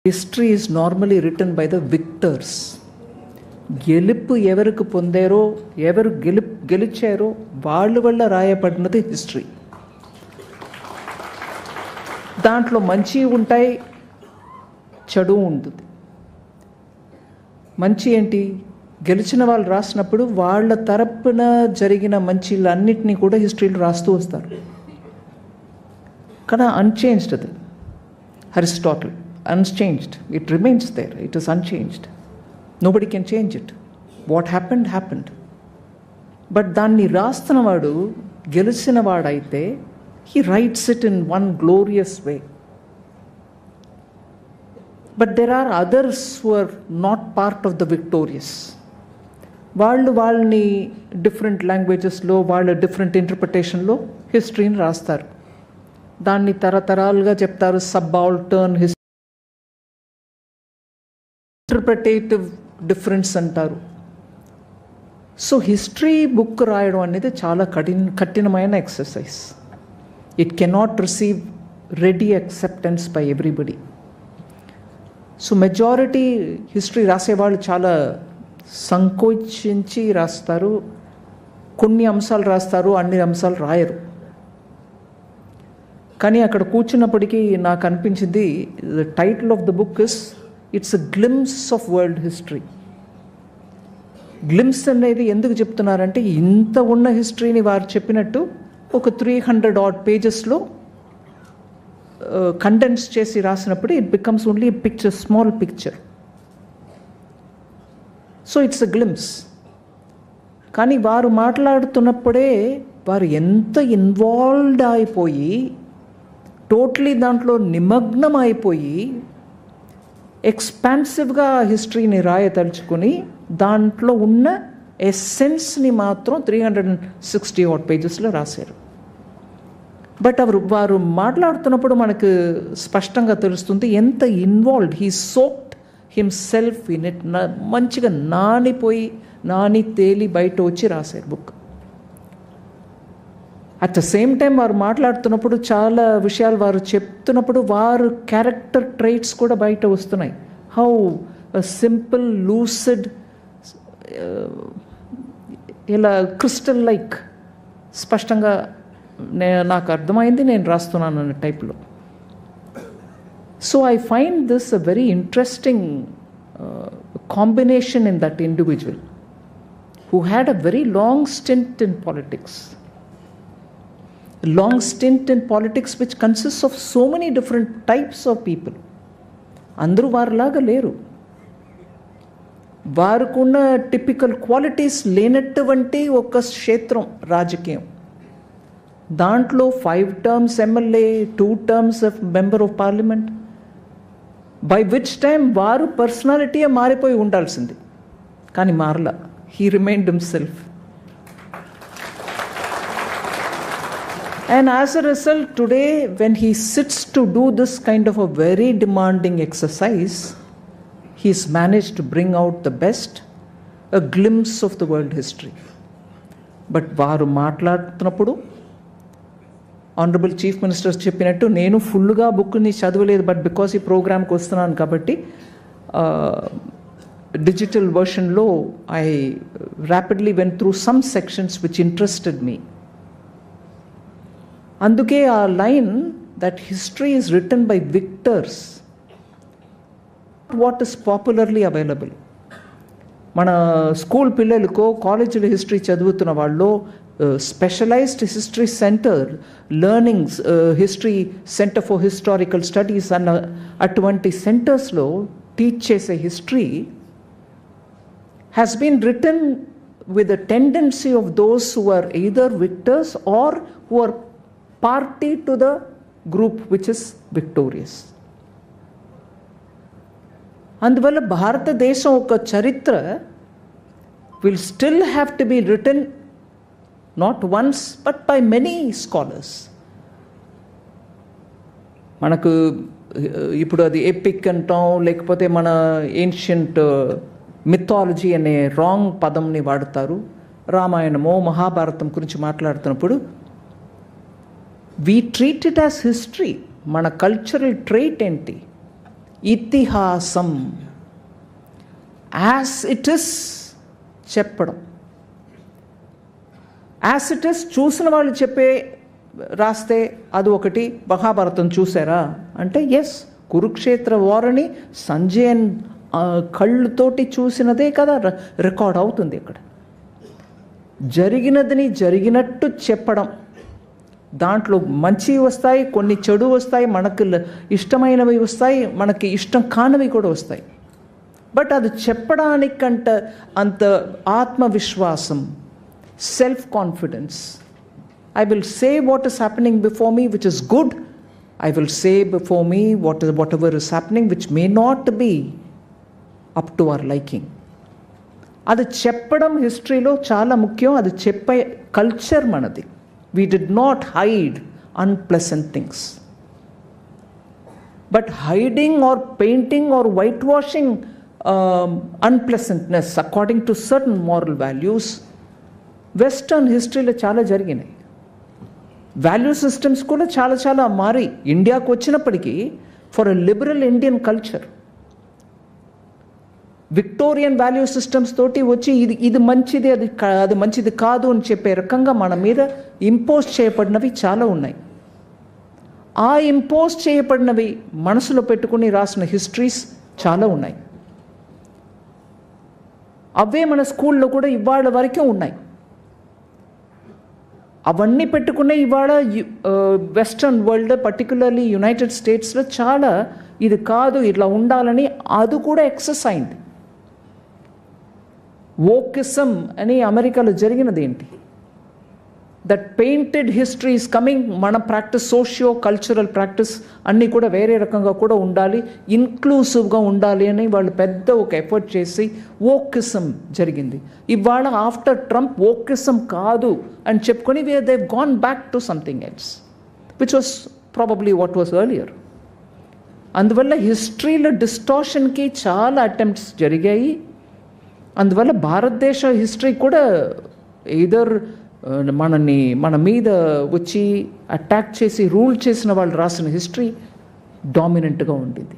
History is normally written by the victors. గెలుపు ఎవరికి పొందారో, ఎవరు గెలిచారో వాళ్ళ వల్ల రాయబడినది హిస్టరీ. దాంట్లో మంచి ఉంటాయి, చెడు ఉంటుంది. మంచి ఏంటి? గెలిచిన వాళ్ళు రాసినప్పుడు వాళ్ళ తరపున జరిగిన మంచిలన్నిటినీ కూడా హిస్టరీలో రాస్తూ వస్తారు. కానీ అన్చేంజ్డ్ అది. Aristotle unchanged. It remains there. It is unchanged. Nobody can change it. What happened, happened. But danni రాస్తున్నవాడు గెలిచిన వాడైతే he writes it in one glorious way. But there are others who are not part of the victorious. వాళ్ళని different లాంగ్వేజెస్లో వాళ్ళ different ఇంటర్ప్రిటేషన్లో హిస్టరీని రాస్తారు. దాన్ని తరతరాలుగా చెప్తారు subaltern history, ఇంటర్ప్రిటేటివ్ difference అంటారు. So history book రాయడం అనేది చాలా కఠినమైన exercise. It cannot receive ready acceptance by everybody. So majority history రాసేవాళ్ళు చాలా సంకోచించి రాస్తారు. కొన్ని అంశాలు రాస్తారు, అన్ని అంశాలు రాయరు. కానీ అక్కడ కూర్చున్నప్పటికీ నాకు అనిపించింది, the title of the book is it's a glimpse of world history. Glimpse అనేది ఎందుకు చెప్తున్నారంటే, ఇంత ఉన్న హిస్టరీని వారు చెప్పినట్టు ఒక 300 odd పేజెస్లో కండెన్స్ చేసి రాసినప్పుడు it becomes only picture, small picture. So it's a glimpse. కానీ వారు మాట్లాడుతున్నప్పుడే వారు ఎంత ఇన్వాల్వ్డ్ అయిపోయి, టోటలీ దాంట్లో నిమగ్నం అయిపోయి ఎక్స్పాన్సివ్గా హిస్టరీని రాయదలుచుకొని దాంట్లో ఉన్న ఎస్సెన్స్ని మాత్రం 360 odd పేజెస్లో రాశారు. బట్ వారు మాట్లాడుతున్నప్పుడు మనకు స్పష్టంగా తెలుస్తుంది ఎంత involved, he soaked himself in it. మంచిగా నాని తేలి బయట వచ్చి రాశారు book. At the same time వారు మాట్లాడుతున్నప్పుడు చాలా విషయాలు వారు చెప్తున్నప్పుడు వారు క్యారెక్టర్ ట్రైట్స్ కూడా బయట వస్తున్నాయి. హౌ సింపుల్, లూసిడ్, ఇలా క్రిస్టల్ లైక్ స్పష్టంగా నాకు అర్థమైంది, నేను రాస్తున్నాను అనే టైప్లో. So I find this a very interesting combination in that individual who had a very long stint in politics. Long stint in politics which consists of so many different types of people. అందరూ వారిలాగా లేరు. వారికున్న typical qualities లేనటువంటి ఒక క్షేత్రం రాజకీయం. దాంట్లో 5 terms MLA, 2 terms of member of parliament, by which time వారు పర్సనాలిటీయే మారిపోయి ఉండాల్సింది. కానీ మారలా. He remained himself. And as a result, today, when he sits to do this kind of a very demanding exercise, he's managed to bring out the best, a glimpse of the world history. But varu maatladutunappudu, Honorable Chief Minister cheppinattu, nenu full-ga book ni chadavaledu, but because ee program ku vastunanu kabatti digital version lo I rapidly went through some sections which interested me. అందుకే ఆ line that history is written by victors, what is popularly available. మన school పిల్లలకో, కాలేజీలో history చదువుతున్న వాళ్ళు specialized history center, learnings history center for historical studies అన్న అటువంటి సెంటర్స్లో టీచ్ చేసే history has been written with the tendency of those who are either victors or who are party to the group which is victorious. అందువల్ల భారతదేశం ఒక చరిత్ర will still have to be written not once but by many scholars. మనకు ఇప్పుడు అది epic అంటాం, లేకపోతే మన ఏన్షియంట్ మిథాలజీ అనే రాంగ్ పదంని వాడతారు. రామాయణమో మహాభారతం గురించి మాట్లాడుతున్నప్పుడు we treat it as history. మన కల్చరల్ ట్రైట్ ఏంటి? ఇతిహాసం యాజ్ ఇట్ ఇస్ చెప్పడం. యాజ్ ఇట్ ఇస్ చూసిన వాళ్ళు రాస్తే అది ఒకటి. మహాభారతం చూసారా అంటే ఎస్, కురుక్షేత్ర వారని సంజయన్ కళ్ళుతోటి చూసినదే కదా రికార్డ్ అవుతుంది. ఇక్కడ జరిగినదని జరిగినట్టు చెప్పడం. దాంట్లో మంచి వస్తాయి, కొన్ని చెడు వస్తాయి, మనకు ఇష్టమైనవి వస్తాయి, మనకి ఇష్టం కానివి కూడా వస్తాయి. బట్ అది చెప్పడానికంట అంత ఆత్మవిశ్వాసం, self confidence. I will say what is happening before me which is good. I will say before me whatever is happening which may not be up to our liking. అది చెప్పడం హిస్టరీలో చాలా ముఖ్యం. అది చెప్పే కల్చర్ మనది. We did not hide unpleasant things. But hiding or painting or whitewashing unpleasantness according to certain moral values, western హిస్టరీలో చాలా జరిగినాయి. వాల్యూ సిస్టమ్స్ కూడా చాలా మారి ఇండియాకు వచ్చినప్పటికీ for a liberal Indian culture Victorian value systems తోటి వచ్చి ఇది మంచిది, అది మంచిది కాదు అని చెప్పే రకంగా మన మీద ఇంపోజ్ చేయబడినవి చాలా ఉన్నాయి. ఆ ఇంపోజ్ చేయబడినవి మనసులో పెట్టుకుని రాసిన హిస్టరీస్ చాలా ఉన్నాయి. అవే మన స్కూల్లో కూడా ఇవాళ వరకే ఉన్నాయి. అవన్నీ పెట్టుకునే ఇవాళ వెస్ట్రన్ వరల్డ్, పర్టికులర్లీ యునైటెడ్ స్టేట్స్లో చాలా ఇది కాదు ఇట్లా ఉండాలని అది కూడా ఎక్సెస్ అయింది. వోకిజం అని అమెరికాలో జరిగినది ఏంటి? That painted history is coming. మన ప్రాక్టీస్, సోషియో కల్చరల్ ప్రాక్టీస్ అన్నీ కూడా వేరే రకంగా కూడా ఉండాలి, ఇన్క్లూసివ్గా ఉండాలి అని వాళ్ళు పెద్ద ఒక ఎఫర్ట్ చేసి వోకిజం జరిగింది. ఇవాళ ఆఫ్టర్ ట్రంప్ వోకిజం కాదు అని చెప్పుకొని they gone back to something else which was probably what was earlier. అందువల్ల హిస్టరీలో డిస్టార్షన్కి చాలా అటెంప్ట్స్ జరిగాయి. అందువల్ల భారతదేశ హిస్టరీ కూడా ఎయిదర్ మన మీద వచ్చి అటాక్ చేసి రూల్ చేసిన వాళ్ళు రాసిన హిస్టరీ డామినెంట్గా ఉండేది.